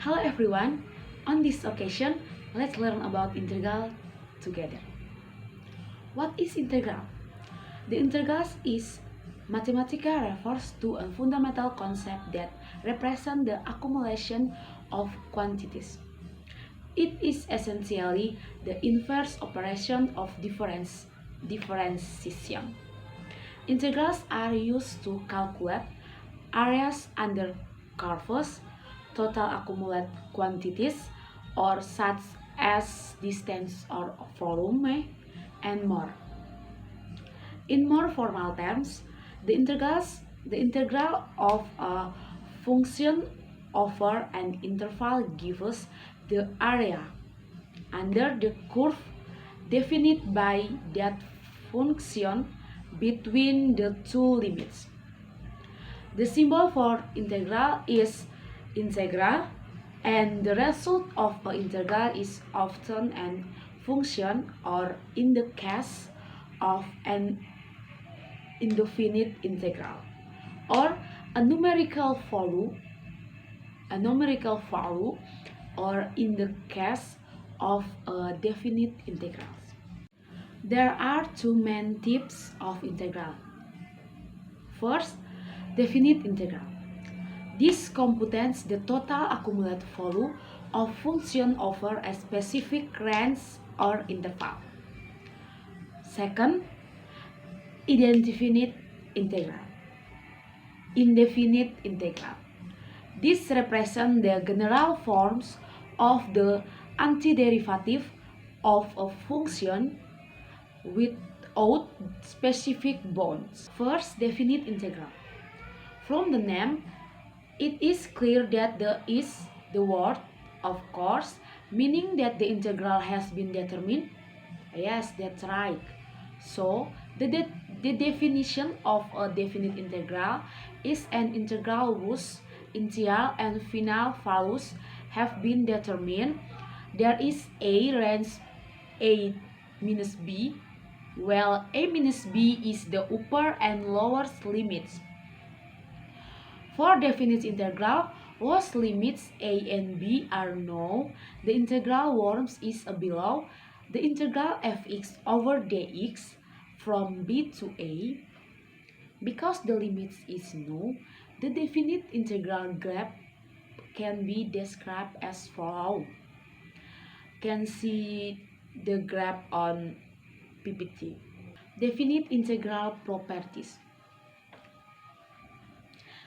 Hello everyone, on this occasion, let's learn about integral together. What is integral? The integral is Mathematica refers to a fundamental concept that represents the accumulation of quantities. It is essentially the inverse operation of differentiation. Integrals are used to calculate areas under curves, total accumulated quantities, or such as distance or volume, and more. In more formal terms, the integral of a function over an interval gives us the area under the curve defined by that function between the two limits. The symbol for integral is integral, and the result of an integral is often a function, or in the case of an indefinite integral, or a numerical value, or in the case of a definite integral. There are two main types of integral. First, definite integral. This computes the total accumulated value of function over a specific range or interval. Second, indefinite integral. Indefinite integral. This represents the general forms of the antiderivative of a function without specific bounds. First, definite integral. From the name, it is clear that the is the word, of course, meaning that the integral has been determined. Yes, that's right. So, the definition of a definite integral is an integral whose initial and final values have been determined. There is a range a minus b, while a minus b is the upper and lower limits. For definite integral, whose limits a and b are known, the integral forms is below. The integral fx over dx from b to a. Because the limits is known, the definite integral graph can be described as follows. Can see the graph on PPT. Definite integral properties.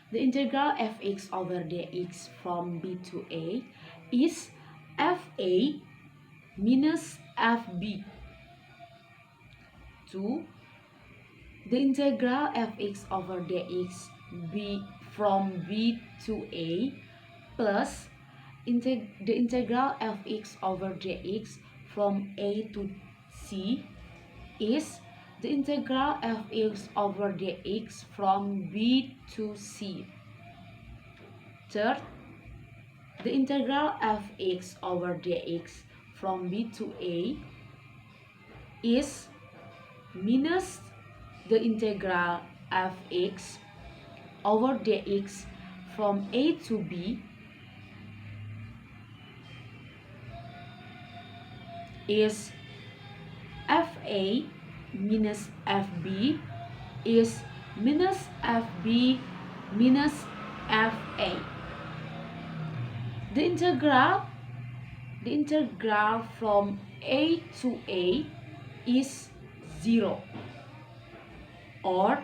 The integral fx over dx from b to a is fa minus fb. 2. The integral fx over dx from b to a plus the integral fx over dx from a to c is the integral fx over dx from b to c. Third, the integral fx over dx from b to a is minus the integral fx over dx from a to b is fa minus fb is minus fb minus fa. The integral from a to a is 0, or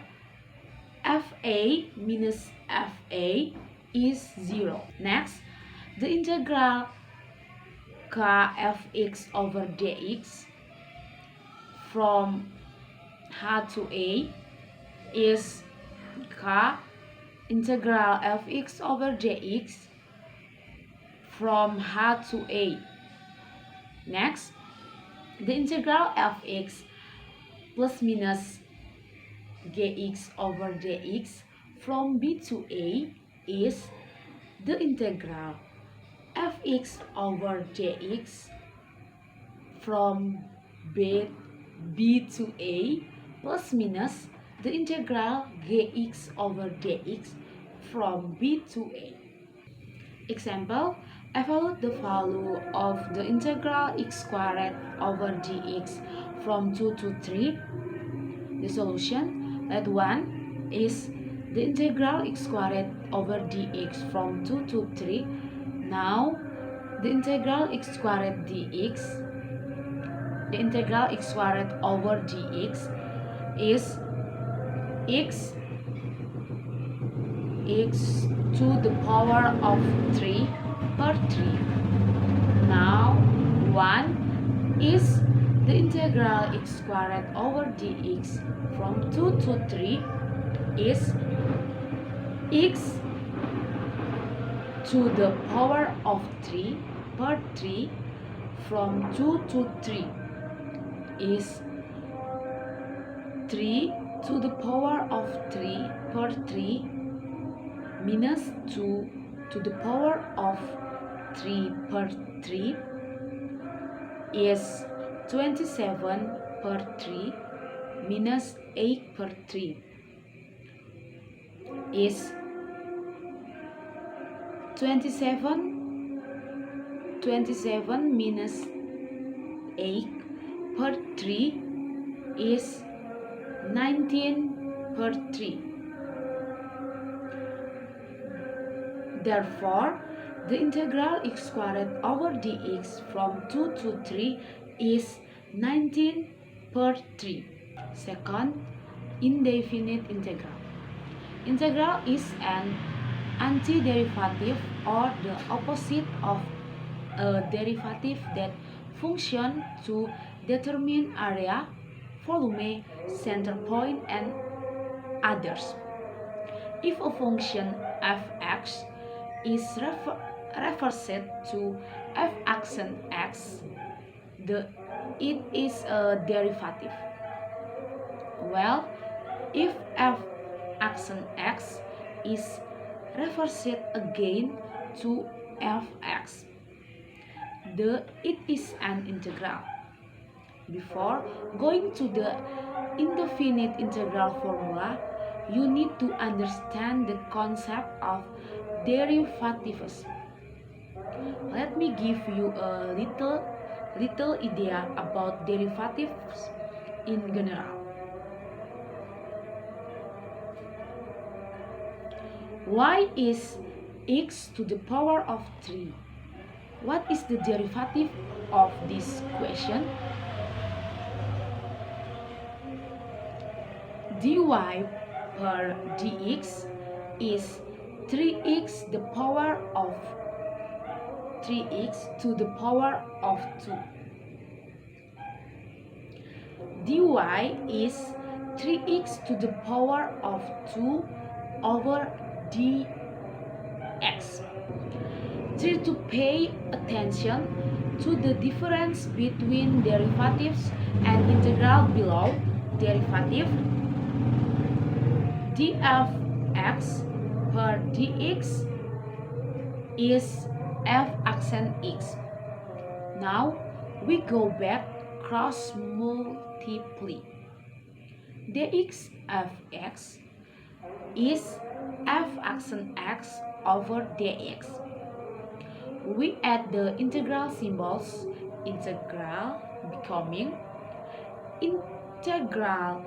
fa minus fa is 0. Next, the integral kfx over dx from h to a is k integral fx over dx from h to a. Next, the integral fx plus minus gx over dx from b to a is the integral fx over dx from b to a plus minus the integral gx over dx from b to a. Example, Evaluate the value of the integral x squared over dx from 2 to 3. The solution, let 1 is the integral x squared over dx from 2 to 3. Now the integral x squared dx, the integral x squared over dx is x to the power of 3 per 3. Now 1 is the integral x squared over dx from 2 to 3 is x to the power of 3 per 3 from 2 to 3 is 3 to the power of 3 per 3 minus 2 to the power of 3 per 3 is 27 per 3 minus 8 per 3 is 27 minus 8 per 3 is 19 per 3. Therefore, the integral x squared over dx from 2 to 3 is 19 per 3. Second, indefinite integral. Integral is an antiderivative or the opposite of a derivative that functions to determine area, volume, center point, and others. If a function fx is reversed to f action x, it is a derivative. Well, if f action x is reversed again to fx, it is an integral. Before going to the indefinite integral formula, you need to understand the concept of derivatives. Let me give you a little idea about derivatives in general. Y is x to the power of 3. What is the derivative of this question? Dy per dx is 3x to the power of 2. Dy is 3x to the power of 2 over dx. Try to pay attention to the difference between derivatives and integral below. Derivative dfx per dx is f action x. Now we go back cross multiply. Dx fx is f action x over dx. We add the integral symbols, integral becoming integral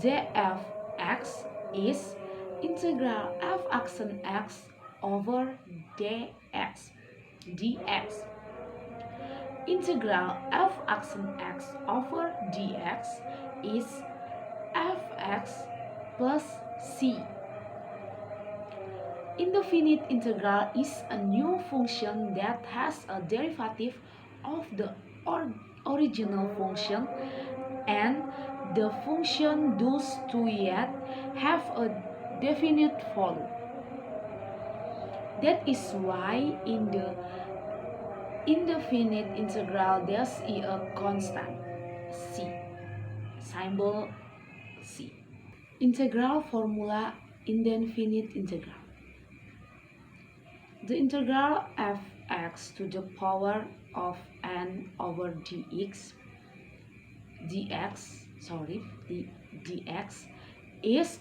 dfx is integral f action x over dx. Integral f action x over dx is fx plus c. Indefinite integral is a new function that has a derivative of the original function, and the function does to yet have a definite value. That is why in the indefinite integral there is a constant c, symbol c. Integral formula indefinite integral. The integral fx to the power of n over dx is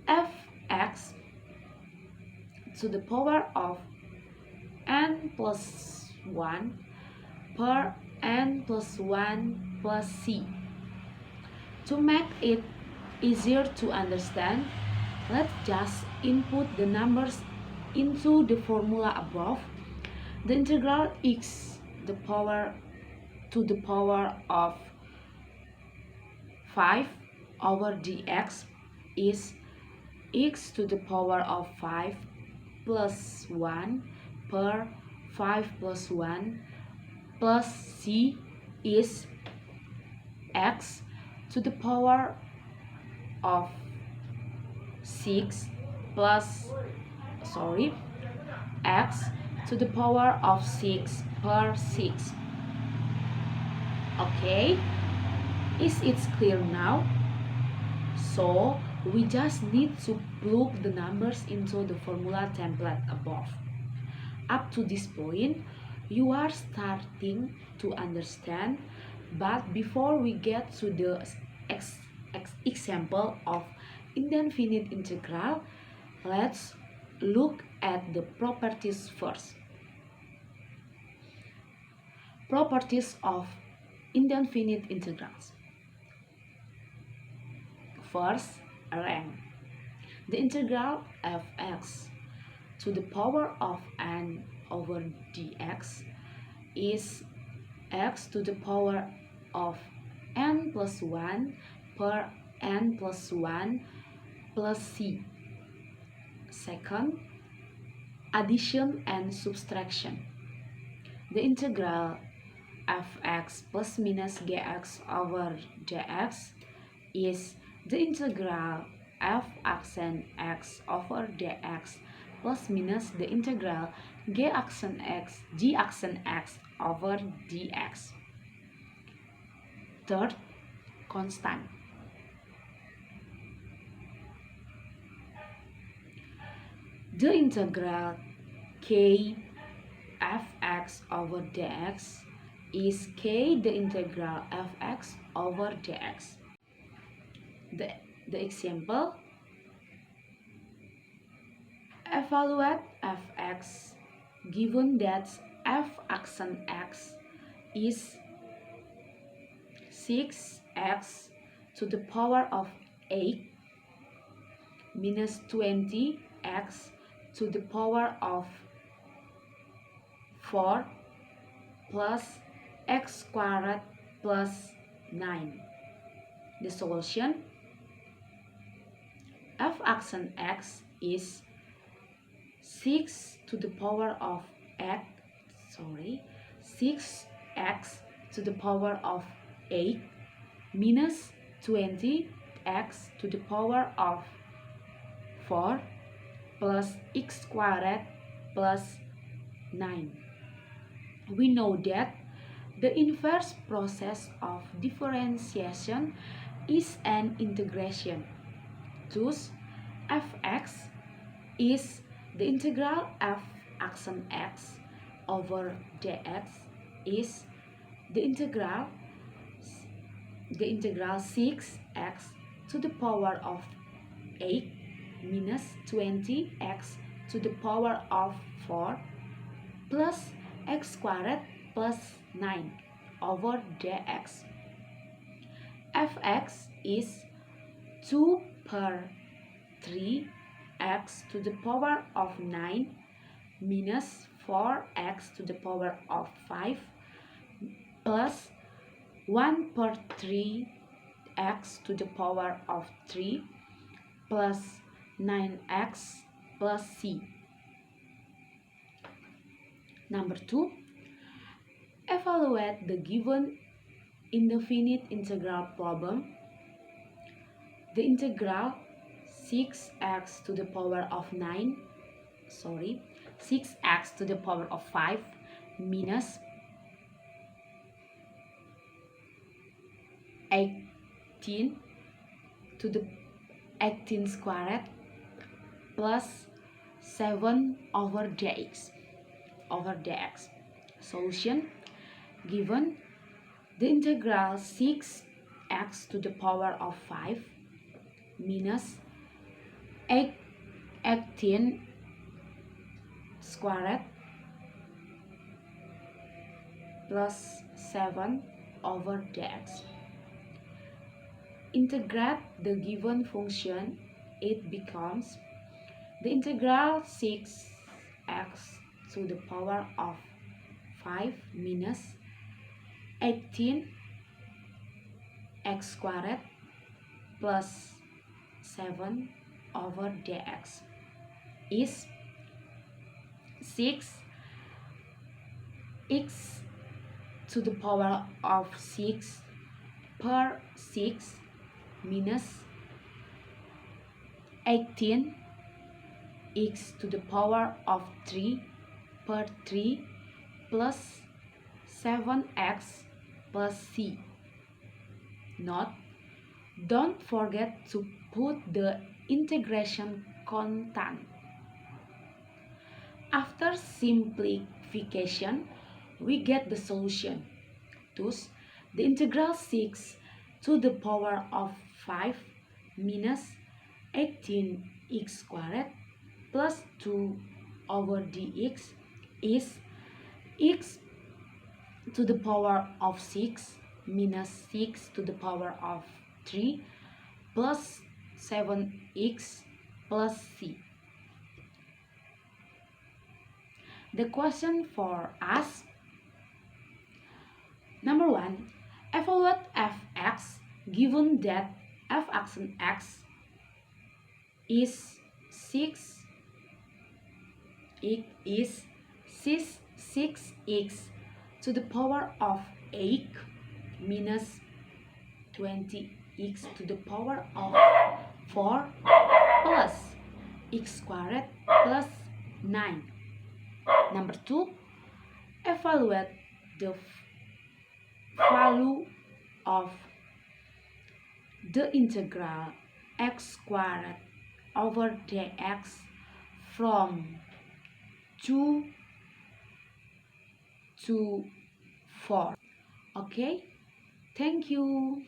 fx to the power of n n plus 1 per n plus 1 plus c. To make it easier to understand, let's just input the numbers into the formula above. The integral x to the power of 5 over dx is x to the power of 5 plus 1 per 5 plus 1 plus c is x to the power of 6 plus x to the power of 6 per 6. Okay, is it clear now? So we just need to plug the numbers into the formula template above. Up to this point, you are starting to understand, but before we get to the example of indefinite integral, let's look at the properties first. Properties of indefinite integrals. First, rank. The integral f(x) to the power of n over dx is x to the power of n plus 1 per n plus 1 plus c. Second, addition and subtraction. The integral f(x) plus minus gx over dx is the integral f accent x over dx plus minus the integral g accent x over dx. Third, constant. The integral k f(x) over dx is k the integral f(x) over dx. The example, evaluate f(x) given that f accent x is 6x to the power of 8 minus 20x to the power of 4 plus x squared plus 9. The solution, f accent x is 6 to the power of 6x to the power of 8 minus 20x to the power of 4 plus x squared plus 9. We know that the inverse process of differentiation is an integration. Thus, f(x) is the integral f accent x over dx is the integral 6x to the power of 8 minus 20x to the power of 4 plus x squared plus 9 over dx. f(x) is 2 per 3x to the power of 9 minus 4x to the power of 5 plus 1 per 3x to the power of 3 plus 9x plus c. Number 2, evaluate the given indefinite integral problem. The integral 6x to the power of 6x to the power of 5 minus 18 to the 18 squared plus 7 over dx. Solution, given the integral 6x to the power of 5 minus 18 squared plus 7 over dx. Integrate the given function, it becomes the integral 6x to the power of 5 minus 18 x squared plus 7 over dx is 6 x to the power of 6 per 6 minus 18 x to the power of 3 per 3 plus 7x plus c. Note: don't forget to put the integration constant. After simplification, we get the solution. Thus, the integral 6 to the power of 5 minus 18x squared plus 2 over dx is x to the power of 6 minus 6 to the power of 3 plus 7x plus c. The question for us: number 1, evaluate fx given that f(x) is 6x to the power of 8 minus 20x to the power of 4 plus x squared plus 9. Number 2, evaluate the value of the integral x squared over dx from 2 to 4. Okay, thank you.